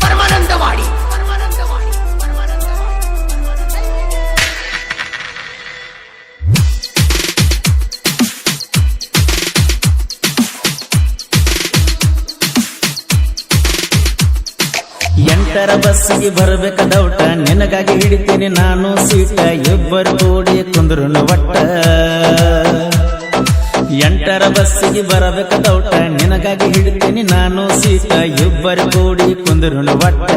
ಪರಮಾನಂದವಾಡಿ ಎಂಟರ ಬಸ್ಸಿಗೆ ಬರಬೇಕ ಡೌಟ ನಿನಗಾಗಿ ಹಿಡಿತೀನಿ ನಾನು ಸೀಟ ಇಬ್ಬರು ಕೂಡಿ ಕುಂದ್ರುನು ಒಟ್ಟ ಎಂಟರ ಬಸ್ಸಿಗೆ ಬರಬೇಕ ಡೌಟ ನಿನಗಾಗಿ ಹಿಡಿತೀನಿ ನಾನು ಸೀಟ ಇಬ್ಬರು ಕೂಡಿ ಕುಂದ್ರುನು ಒಟ್ಟ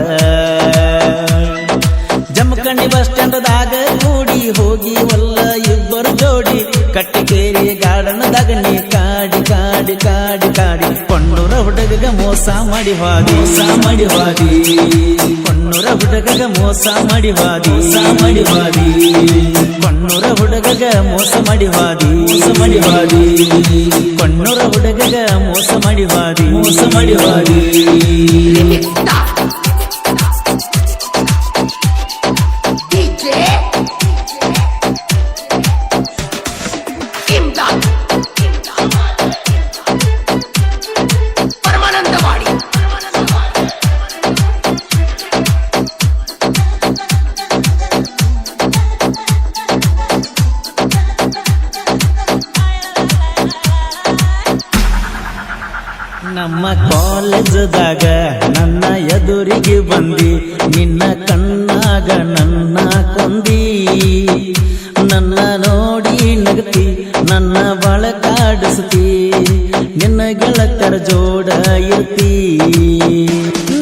ಜಮಖಂಡಿ ಬಸ್ ಸ್ಟ್ಯಾಂಡ್ದಾಗ ಕೂಡಿ ಹೋಗಿ ಒಲ್ಲ ಇಬ್ಬರು ಜೋಡಿ ಕಟ್ಟಿಕೇರಿ ಗಾರ್ಡನ್ದಾಗ ನೀ ಕಾಡಿ ಕಾಡಿ ಕಾಡಿ ಕಾಡಿ ಕೊಂಡೂರ ಹುಡುಗಗ ಮೋಸ ಮಾಡಿ ಹಾದಿ ಕೊಣ್ಣೂರ ಹುಡುಗಗ ಮೋಸ ಮಾಡಿ ಹಾದಿ ಕೊಣ್ಣೂರ ಹುಡುಗಗ ಮೋಸ ಮಾಡಿ ಹಾದಿ ಕೊಣ್ಣೂರ ಹುಡುಗಗ ಮೋಸ ಮಾಡಿ ಹಾದಿ ನಮ್ಮ ಕಾಲೇಜದಾಗ ನನ್ನ ಎದುರಿಗೆ ಬಂದಿ ನಿನ್ನ ಕಣ್ಣಾಗ ನನ್ನ ಕೊಂದಿ ನನ್ನ ನೋಡಿ ನಗತಿ ನನ್ನ ಬಳಕಾಡಿಸ್ತಿ ನಿನ್ನ ಗೆಳತರ ಜೋಡ ಇರ್ತಿ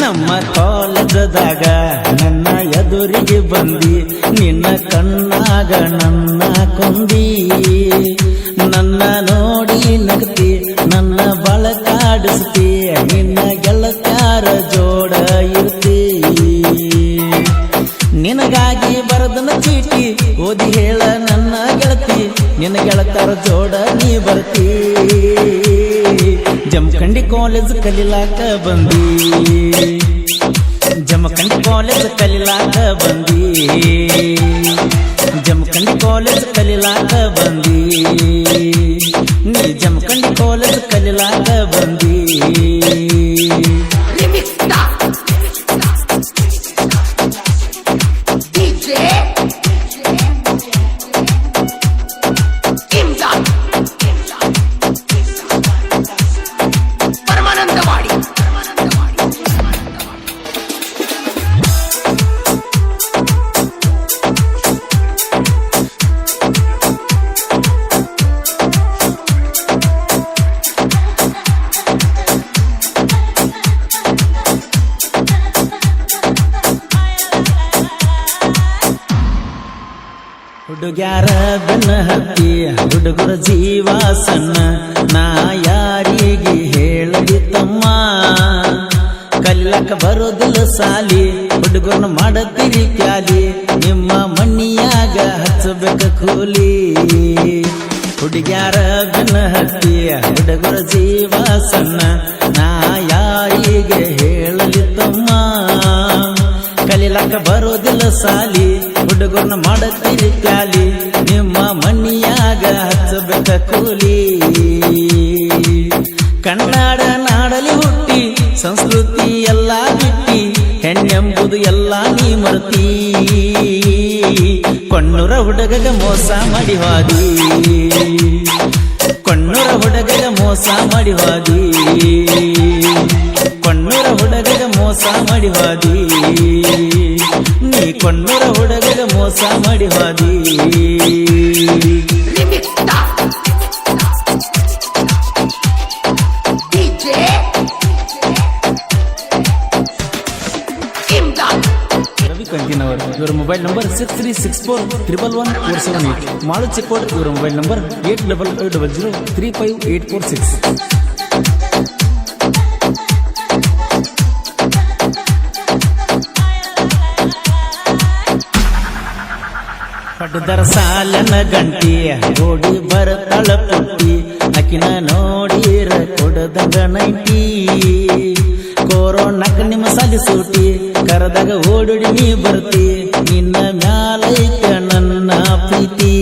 ನಮ್ಮ ಕಾಲೇಜದಾಗ ನನ್ನ ಎದುರಿಗೆ ಬಂದಿ ನಿನ್ನ ಕಣ್ಣಾಗ ನನ್ನ ಕೊಂದಿ ನನ್ನ ನೋಡಿ ನಗತಿ ನನ್ನ ಬಳಕಾಡಿಸ್ತಿ ನಿನ್ನ ಗೆಳತ್ಯಾರ ಜೋಡ ಇರ್ತಿ ನಿನಗಾಗಿ ಬರದನ ಚೀಟಿ ಓದಿ ಹೇಳ ನನ್ನ ಗೆಳತಿ ನಿನ್ನ ಗೆಳತ್ಯಾರ ಜೋಡ ನೀ ಬರ್ತಿ ಜಮಖಂಡಿ ಕಾಲೇಜ್ ಕಲಿಲಾಕ ಬಂದಿ ಜಮಖಂಡಿ ಕಾಲೇಜ್ ಕಲಿಲಾಕ ಬಂದಿ ಜಮಖಂಡಿ ಕಾಲೇಜ್ ಕಲಿಲಾಕ ಬಂದಿ ನೀ ಜಮಖಂಡಿ ಕಾಲೇಜ್ ಕಲಿಲಾಕ ಬಂದಿ ಹುಡುಗ್ಯಾರ ಬೆನ್ನ ಹತ್ತಿ ಹುಡುಗರ ಜೀವ ಸಣ್ಣ ನಾ ಯಾರಿಗೆ ಹೇಳದಿ ತಮ್ಮ ಕಲಿಲಕ್ಕ ಬರೋದಿಲ್ಲ ಸಾಲಿ ಹುಡುಗರನ್ನ ಮಾಡತೀರಿ ಕ್ಯಾಲಿ ನಿಮ್ಮ ಮಣ್ಣಿಯಾಗ ಹಚ್ಚಬೇಕ ಕೂಲಿ ಹುಡುಗ್ಯಾರ ಬೆನ್ನ ಹತ್ತಿ ಹುಡುಗರ ಜೀವ ಸಣ್ಣ ನಾ ಯಾರಿಗೆ ಹೇಳಲಿ ತಮ್ಮ ಕಲಿಲಕ್ಕ ಬರೋದಿಲ್ಲ ಸಾಲಿ ಹುಡುಗರನ್ನ ಮಾಡತೀರಿ ಕ್ಯಾಲಿ ನಿಮ್ಮ ಮಣ್ಣಿಯಾಗ ಹಚ್ಚಬೇಕ ಕೂಲಿ ಕನ್ನಡ ನಾಡಲಿ ಹುಟ್ಟಿ ಸಂಸ್ಕೃತಿ ಎಲ್ಲ ಬಿಟ್ಟಿ ಹೆಣ್ಣೆಂಬುದು ಎಲ್ಲ ನೀ ಮರ್ತಿ ಕೊಣ್ಣೂರ ಹುಡುಗಗ ಮೋಸ ಮಾಡಿ ಹಾದಿ ಕೊಣ್ಣೂರ ಹುಡುಗಗ ಮೋಸ ಮಾಡಿ ಹಾದಿ ಕೊಣ್ಣೂರ ಹುಡುಗಗ ಮೋಸ ಮಾಡಿ ಹಾದಿ ನೀ ಕೊಣ್ಣೂರ ಹುಡುಗಗ ಮೋಸ ಮಾಡಿ ಹಾದಿ ಕಂಕಿನವರು ಇವರ ಮೊಬೈಲ್ ನಂಬರ್ 6364111478 ಮಾಳು ಚಿಕ್ಕೋಡ್ ಇವರ ಮೊಬೈಲ್ ನಂಬರ್ 8580358446 ಪಟ್ಟದರ ಸಾಲನ ಗಂಟಿ ಓಡಿ ಬರತಳ ಪುಟ್ಟಿ ಅಕಿನ ನೋಡಿರ ಕೊಡದಂಗ ನೈಟಿ ಕೊರೋನಾಕ ನಿಮ್ಮ ಸಾಲಿ ಸೂಟಿ ಕರದಾಗ ಓಡಿ ನೀ ಬರ್ತಿ ನಿನ್ನ ಮ್ಯಾಲೈಕ ನನ್ನ ಪ್ರೀತಿ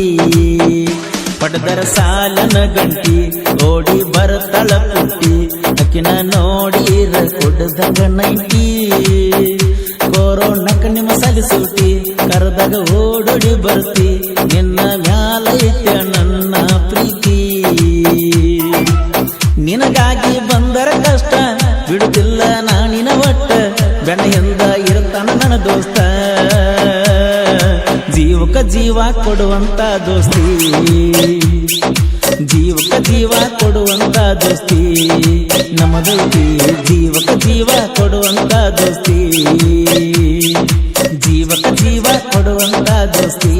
ಹೊಡೆದರ ಸಾಲನ ಗಂಟಿ ಓಡಿ ಬರತಳ ಪುಟ್ಟಿ ಅಕ್ಕಿನ ನೋಡಿರ ಕೊಡದಾಗ ನೈಟಿ ಕೊರೋನಕ್ಕ ನಿಮ್ಮ ಸಲಿಸೂಟಿ ಕರೆದಾಗ ಓಡೋಡಿ ಬರ್ತಿ ನಿನ್ನ ಮ್ಯಾಲ ಐತೆ ನನ್ನ ಪ್ರೀತಿ ನಿನಗಾಗಿ ಬಂದರ ಕಷ್ಟ ಬಿಡುತ್ತಿಲ್ಲ ನಾನಿನ ಒಟ್ಟ ಬೆನೆಯಿಂದ ಇರುತ್ತಾನ ನನ್ನ ದೋಸ್ತ ಜೀವಕ ಜೀವ ಕೊಡುವಂತ ದೋಸ್ತಿ ಜೀವಕ ಜೀವ ಕೊಡುವಂತ ದೋಸ್ತಿ ನಮ್ಮದೈತಿ ಜೀವಕ ಜೀವ ಕೊಡುವಂತ ದೋಸ್ತಿ ಜೀವಕ ಜೀವ ಕೊಡುವಂತ ದೋಸ್ತಿ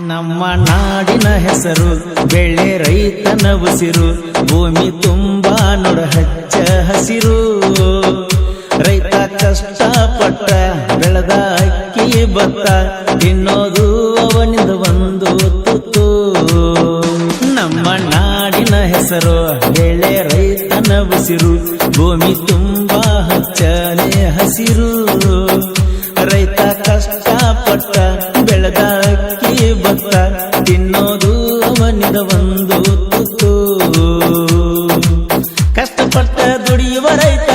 ನಮ್ಮ ನಾಡಿನ ಹೆಸರು ಬೆಳೆ ರೈತನ ಉಸಿರು ಭೂಮಿ ತುಂಬಾ ನೋಡ ಹಚ್ಚ ಹಸಿರು ರೈತ ಕಷ್ಟಪಟ್ಟ ಬೆಳೆದ ಅಕ್ಕಿ ಭತ್ತ ತಿನ್ನೋದು ಅವನಿಂದ ಒಂದು ತುತ್ತು ನಮ್ಮ ನಾಡಿನ ಹೆಸರು ಬೆಳೆ ರೈತನ ಉಸಿರು ಭೂಮಿ ತುಂಬಾ ಹಚ್ಚನೆ ಹಸಿರು ರೈತ ಕಷ್ಟಪಟ್ಟ ಬೆಳೆದ ಅಕ್ಕಿ ಭತ್ತ ತಿನ್ನೋದು ಅವನಿದ ಒಂದು ತುತ್ತು ಕಷ್ಟಪಟ್ಟ ದುಡಿಯುವ ರೈತ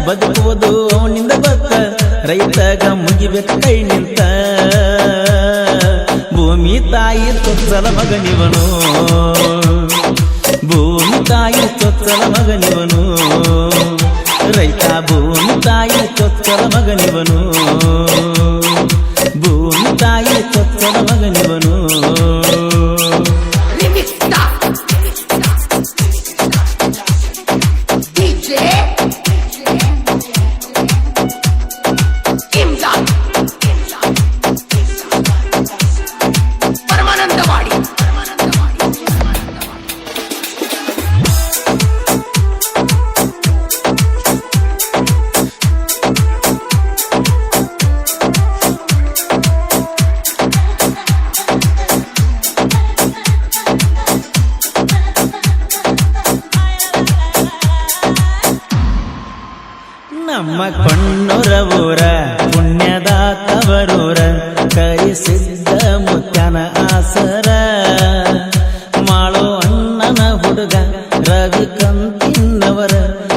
ಬದುಕುವುದು ಅವನಿಂದ ಗೊತ್ತ ರೈತಗ ಮುಗಿಬೇಕು ಕೈ ನಿಂತ ಭೂಮಿ ತಾಯಿ ಚೊಚ್ಚಲ ಮಗನಿವನು ಭೂಮಿ ತಾಯಿ ಚೊಚ್ಚಲ ಮಗನಿವನು ರೈತ ಭೂಮಿ ತಾಯಿ ಚೊಚ್ಚಲ ಮಗನಿವನು ಭೂಮಿ ತಾಯಿ ಚೊಚ್ಚಲ ಮಗನಿವನು ನಮ್ಮ ಕೊಣ್ಣೂರ ಊರ ಪುಣ್ಯದ ತವರೂರ ಕೈಸಿದ್ದ ಮುತ್ತನ ಆಸರ ಮಾಳೋ ಅಣ್ಣನ ಹುಡುಗ ರವಿ ಕಂತಿನ್ನವರ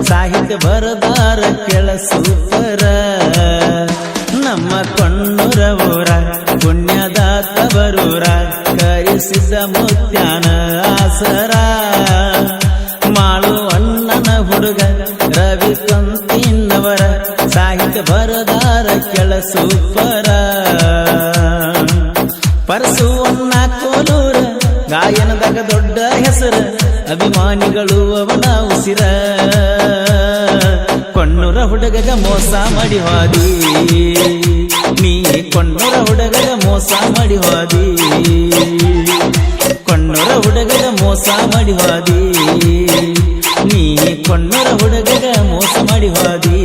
ಸಾಹಿತ್ಯ ಬರದಾರ ಕೆಳಸೂಪರ ನಮ್ಮ ಕೊಣ್ಣೂರ ಊರ ಪುಣ್ಯದ ತವರೂರ ಕೈಸಿದ್ದ ಮುತ್ಯಾನ ಆಸರ ಮಾಳು ಅಣ್ಣನ ಹುಡುಗ ರವಿ ಕಂತಿನ್ನವರ ಸಾಹಿತ್ಯ ಬರದಾರ ಕೆಳಸೂಪರ ಪರಸುವನ್ನ ಕೋಲೂರ ಗಾಯನದಾಗ ದೊಡ್ಡ ಹೆಸರ ಅಭಿಮಾನಿಗಳು ಅವನ ಉಸಿರ ಕೊಣ್ಣೂರ ಹುಡುಗಗ ಮೋಸ ಮಾಡಿ ಹೋದಿ ನೀ ಕೊಣ್ಣೂರ ಹುಡುಗಗ ಮೋಸ ಮಾಡಿ ಹೋದಿ ಕೊಣ್ಣೂರ ಹುಡುಗಗ ಮೋಸ ಮಾಡಿ ಹೋದಿ ನೀ ಕೊಣ್ಣೂರ ಹುಡುಗಗ ಮೋಸ ಮಾಡಿ ಹೋದಿ